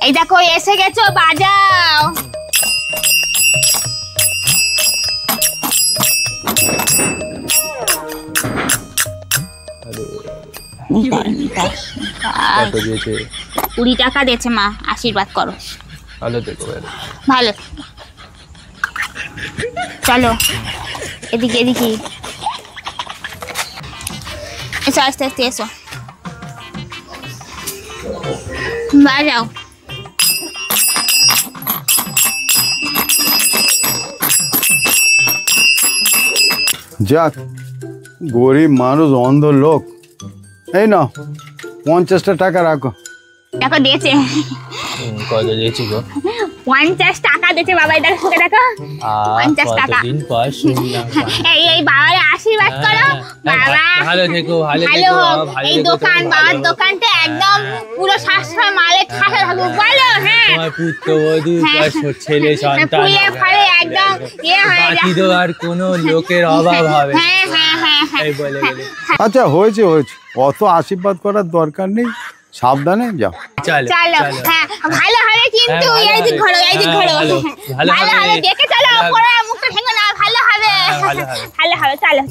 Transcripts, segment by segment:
এই দেখো এসে গেছো, বাজাও। কত দিয়েছে? 20 টাকা দিয়েছে মা, আশীর্বাদ করো। ভালো থেকো। ভালো। চলো এদিকে এদিকে এসো, আস্তে আস্তে এসো, বাজাও। যাক, গরিব মানুষ, অন্ধ লোক। এই নাও 50টা টাকা রাখো। দেখো দিয়েছে। কত দিয়েছি গো? 50 টাকা দিয়েছে বাবা, এটা সুখে দেখো 50 টাকা। দিন পর শুনলাম। এই বাবার আশীর্বাদ করো বাবা। ভালো থেকো, ভালো ভালো থেকো। হোক এই দোকান, বাবার দোকানটা একদম পুরো সাশ্রয় মালে ঠাসা থাকুক, বলো? হ্যাঁ, তোমার পুত্রবধূ, ছেলে সন্তান, ফুলে ফলে একদম ইয়ে হয়ে বাকি তো আর কোনো লোকের অভাব হবে। এই বলে গেলে। আচ্ছা, হয়েছে হয়েছে, অত আশীর্বাদ করার দরকার নেই, সাবধানে যাও। চলো চলো। হ্যাঁ, ভালো হবে কিন্তু। এই দিক ঘোরো, এই দিক ঘোরো। ভালো হবে, দেখে চলো, পরে মুখটা ভেঙো না। ভালো হবে, ভালো হবে। চলো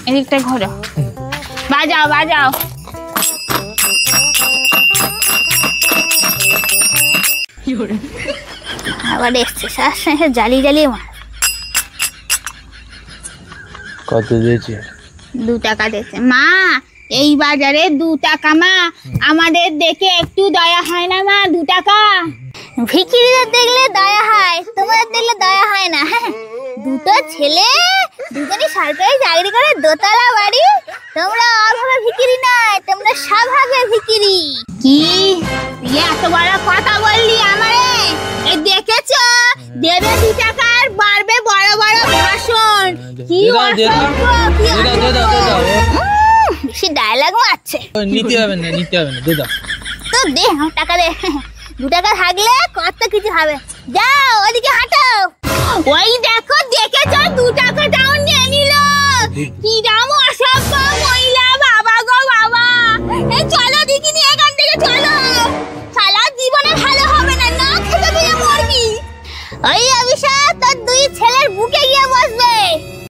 এদিকটা ঘোরো, বাজাও বাজাও। আবার এসছে শাশুড়ি জ্বালিয়ে জ্বালিয়ে মার। কত দিয়েছি? 2 টাকা দিয়েছে মা। এই বাজারে 2 টাকা মা, আমাদের দেখে একটু দয়া হয় না মা? 2 টাকা। ভিখিরিদের দেখলে দয়া হয়, তোমাদের দেখলে দয়া হয় না। দুটো ছেলে, দুজনই সরকারি চাকরি করে, দোতলা বাড়ি। তোমরা অভাবে ভিখিরি নয়, তোমরা স্বভাবে ভিখিরি। কি এত বড় কথা বললি আমারে? এই দেখেছো, দেবে 2 টাকা আর বাড়বে বড় বড় ভাষণ। কি বেশি ডায়লগ মারছে। নিতে হবে না, দে দাও তো দে, আমার টাকা দে। 2 টাকা থাকলে কত কিছু হবে। যাও ওদিকে হাঁটো। ওই দেখো, দেখেছো 2 টাকাটাও নিয়ে নিল। কি দাম